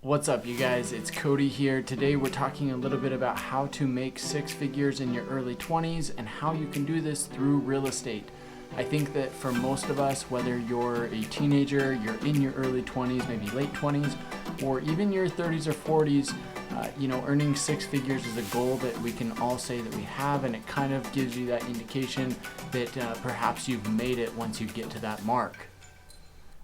What's up, you guys? It's Cody here. Today we're talking a little bit about how to make six figures in your early 20s and how you can do this through real estate. I think that for most of us, whether you're a teenager, you're in your early 20s, maybe late 20s, or even your 30s or 40s, earning six figures is a goal that we can all say that we have, and it kind of gives you that indication that perhaps you've made it once you get to that mark.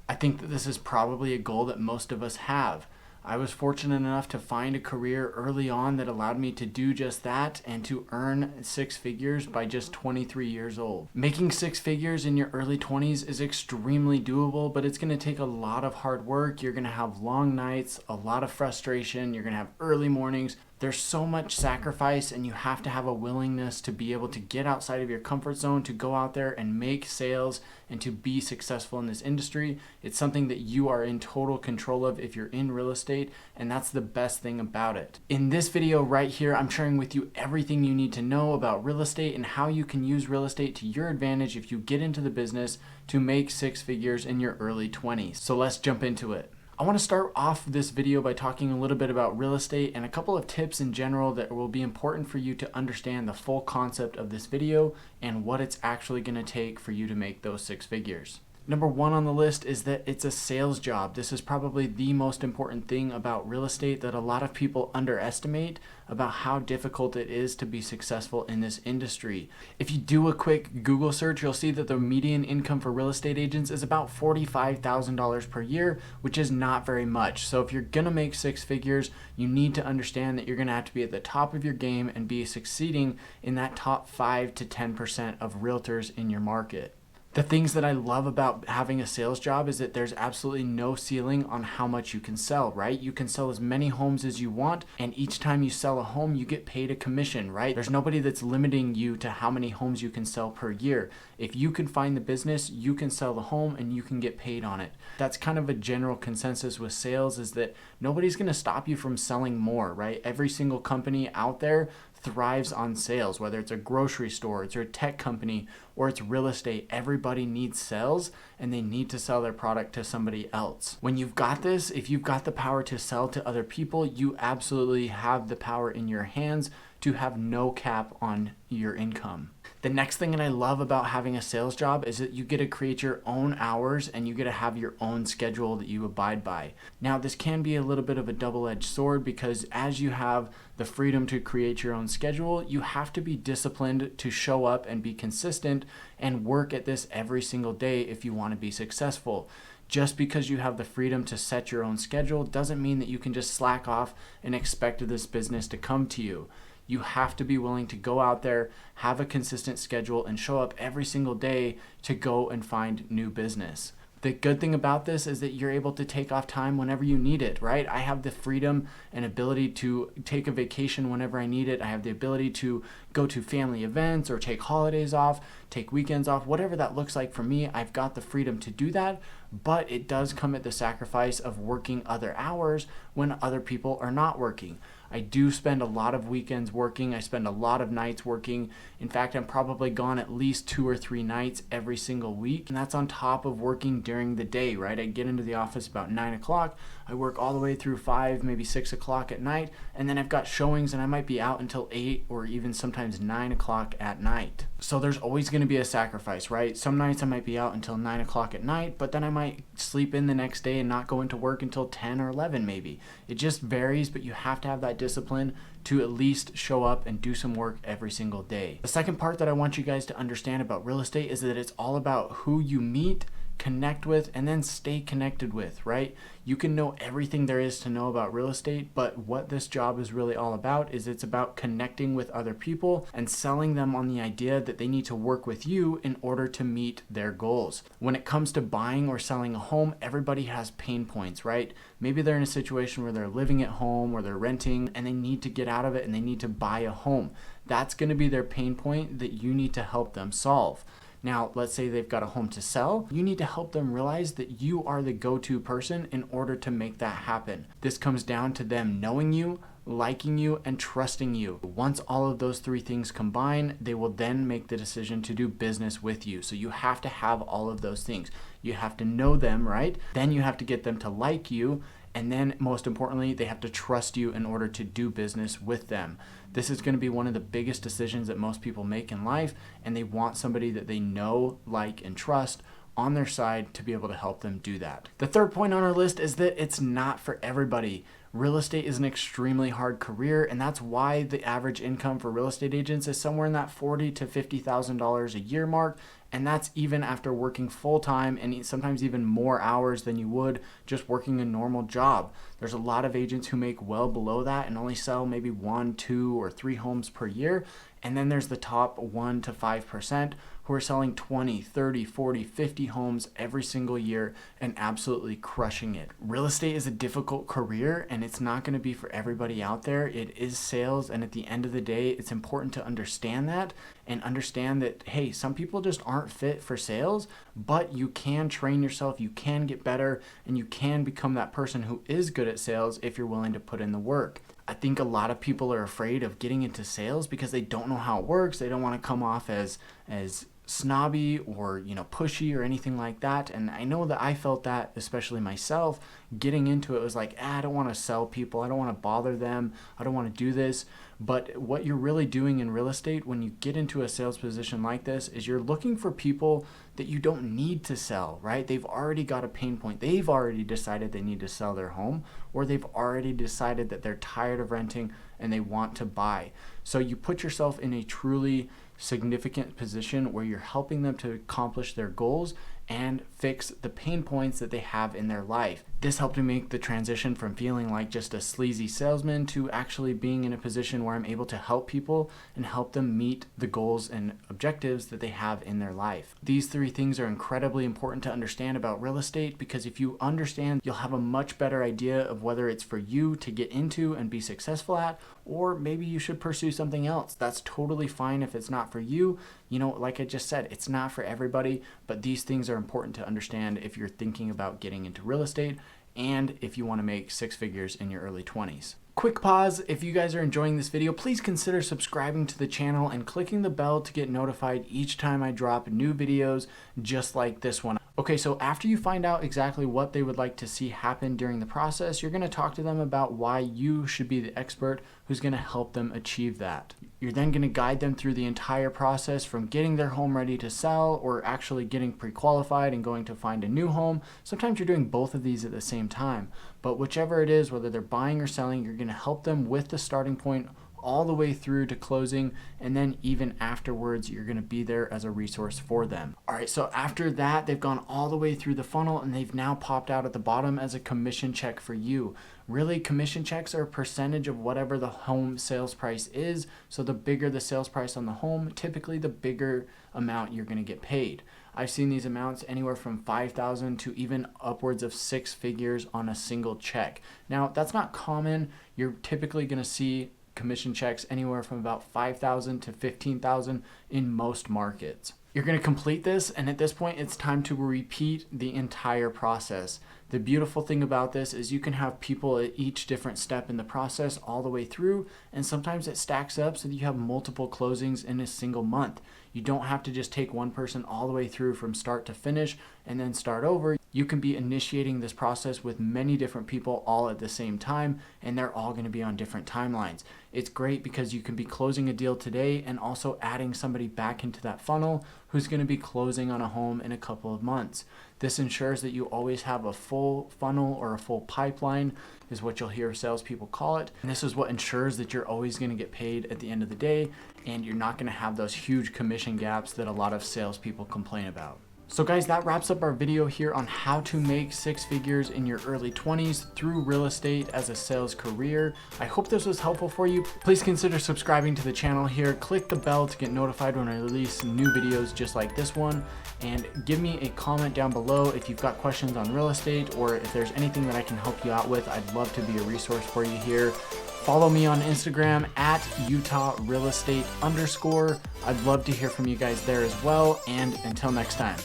I think that this is probably a goal that most of us have. I was fortunate enough to find a career early on that allowed me to do just that and to earn six figures by just 23 years old. Making six figures in your early 20s is extremely doable, but it's going to take a lot of hard work. You're going to have long nights, a lot of frustration. You're going to have early mornings. There's so much sacrifice, and you have to have a willingness to be able to get outside of your comfort zone, to go out there and make sales and to be successful in this industry. It's something that you are in total control of if you're in real estate, and that's the best thing about it. In this video right here, I'm sharing with you everything you need to know about real estate and how you can use real estate to your advantage if you get into the business to make six figures in your early 20s. So let's jump into it. I want to start off this video by talking a little bit about real estate and a couple of tips in general that will be important for you to understand the full concept of this video and what it's actually going to take for you to make those six figures. Number one on the list is that it's a sales job. This is probably the most important thing about real estate that a lot of people underestimate about how difficult it is to be successful in this industry. If you do a quick Google search, you'll see that the median income for real estate agents is about $45,000 per year, which is not very much. So if you're gonna make six figures, you need to understand that you're gonna have to be at the top of your game and be succeeding in that top 5 to 10% of realtors in your market. The things that I love about having a sales job is that there's absolutely no ceiling on how much you can sell, right? You can sell as many homes as you want, and each time you sell a home, you get paid a commission, right? There's nobody that's limiting you to how many homes you can sell per year. If you can find the business, you can sell the home and you can get paid on it. That's kind of a general consensus with sales, is that nobody's gonna stop you from selling more, right? Every single company out there thrives on sales, whether it's a grocery store, it's a tech company, or it's real estate. Everybody needs sales, and they need to sell their product to somebody else. When you've got this, if you've got the power to sell to other people, you absolutely have the power in your hands to have no cap on your income. The next thing that I love about having a sales job is that you get to create your own hours and you get to have your own schedule that you abide by. Now, this can be a little bit of a double-edged sword, because as you have the freedom to create your own schedule, you have to be disciplined to show up and be consistent and work at this every single day if you want to be successful. Just because you have the freedom to set your own schedule doesn't mean that you can just slack off and expect this business to come to you. You have to be willing to go out there, have a consistent schedule, and show up every single day to go and find new business. The good thing about this is that you're able to take off time whenever you need it, right? I have the freedom and ability to take a vacation whenever I need it. I have the ability to go to family events or take holidays off, take weekends off, whatever that looks like for me. I've got the freedom to do that, but it does come at the sacrifice of working other hours when other people are not working. I do spend a lot of weekends working. I spend a lot of nights working. In fact, I'm probably gone at least 2 or 3 nights every single week. And that's on top of working during the day, right? I get into the office about 9 o'clock. I work all the way through 5, maybe 6 o'clock at night. And then I've got showings, and I might be out until 8 or even sometimes 9 o'clock at night. So there's always going to be a sacrifice, right? Some nights I might be out until 9 o'clock at night, but then I might sleep in the next day and not go into work until 10 or 11 maybe. It just varies, but you have to have that discipline to at least show up and do some work every single day. The second part that I want you guys to understand about real estate is that it's all about who you meet, connect with, and then stay connected with, right? You can know everything there is to know about real estate, but what this job is really all about is it's about connecting with other people and selling them on the idea that they need to work with you in order to meet their goals. When it comes to buying or selling a home, everybody has pain points, right? Maybe they're in a situation where they're living at home or they're renting and they need to get out of it and they need to buy a home. That's going to be their pain point that you need to help them solve. Now, let's say they've got a home to sell. You need to help them realize that you are the go-to person in order to make that happen. This comes down to them knowing you, liking you, and trusting you. Once all of those three things combine, they will then make the decision to do business with you. So you have to have all of those things. You have to know them, right? Then you have to get them to like you. And then most importantly, they have to trust you in order to do business with them. This is going to be one of the biggest decisions that most people make in life, and they want somebody that they know, like, and trust on their side to be able to help them do that. The third point on our list is that it's not for everybody. Real estate is an extremely hard career, and that's why the average income for real estate agents is somewhere in that $40,000 to $50,000 a year mark. And that's even after working full time and sometimes even more hours than you would just working a normal job. There's a lot of agents who make well below that and only sell maybe 1, 2, or 3 homes per year. And then there's the top 1 to 5% who are selling 20, 30, 40, 50 homes every single year and absolutely crushing it. Real estate is a difficult career, and it's not going to be for everybody out there. It is sales, and at the end of the day, it's important to understand that and understand that, hey, some people just aren't fit for sales, but you can train yourself, you can get better, and you can become that person who is good at sales if you're willing to put in the work. I think a lot of people are afraid of getting into sales because they don't know how it works. They don't want to come off as snobby or pushy or anything like that. And I know that I felt that, especially myself. Getting into it was like, I don't want to sell people. I don't want to bother them. I don't want to do this. But what you're really doing in real estate when you get into a sales position like this is you're looking for people that you don't need to sell, right? They've already got a pain point. They've already decided they need to sell their home, or they've already decided that they're tired of renting and they want to buy. So you put yourself in a truly significant position where you're helping them to accomplish their goals and fix the pain points that they have in their life. This helped me make the transition from feeling like just a sleazy salesman to actually being in a position where I'm able to help people and help them meet the goals and objectives that they have in their life. These 3 things are incredibly important to understand about real estate, because if you understand, you'll have a much better idea of whether it's for you to get into and be successful at, or maybe you should pursue something else. That's totally fine if it's not for you. Like I just said, it's not for everybody, but these things are important to understand if you're thinking about getting into real estate and if you want to make 6 figures in your early 20s. Quick pause. If you guys are enjoying this video, please consider subscribing to the channel and clicking the bell to get notified each time I drop new videos just like this one. Okay, so after you find out exactly what they would like to see happen during the process, you're going to talk to them about why you should be the expert who's going to help them achieve that. You're then going to guide them through the entire process from getting their home ready to sell or actually getting pre-qualified and going to find a new home. Sometimes you're doing both of these at the same time, but whichever it is, whether they're buying or selling, you're going to help them with the starting point all the way through to closing, and then even afterwards you're going to be there as a resource for them. All right, so after that, they've gone all the way through the funnel and they've now popped out at the bottom as a commission check for you. Really, commission checks are a percentage of whatever the home sales price is. So the bigger the sales price on the home, typically the bigger amount you're going to get paid. I've seen these amounts anywhere from $5,000 to even upwards of 6 figures on a single check. Now, that's not common. You're typically going to see commission checks anywhere from about $5,000 to $15,000 in most markets. You're going to complete this, and at this point it's time to repeat the entire process. The beautiful thing about this is you can have people at each different step in the process all the way through, and sometimes it stacks up so that you have multiple closings in a single month. You don't have to just take one person all the way through from start to finish and then start over. You can be initiating this process with many different people all at the same time, and they're all going to be on different timelines. It's great because you can be closing a deal today and also adding somebody back into that funnel who's going to be closing on a home in a couple of months. This ensures that you always have a full funnel, or a full pipeline is what you'll hear salespeople call it. And this is what ensures that you're always going to get paid at the end of the day, and you're not going to have those huge commission gaps that a lot of salespeople complain about. So guys, that wraps up our video here on how to make 6 figures in your early 20s through real estate as a sales career. I hope this was helpful for you. Please consider subscribing to the channel here. Click the bell to get notified when I release new videos just like this one. And give me a comment down below if you've got questions on real estate, or if there's anything that I can help you out with. I'd love to be a resource for you here. Follow me on Instagram at UtahRealEstate_. I'd love to hear from you guys there as well. And until next time.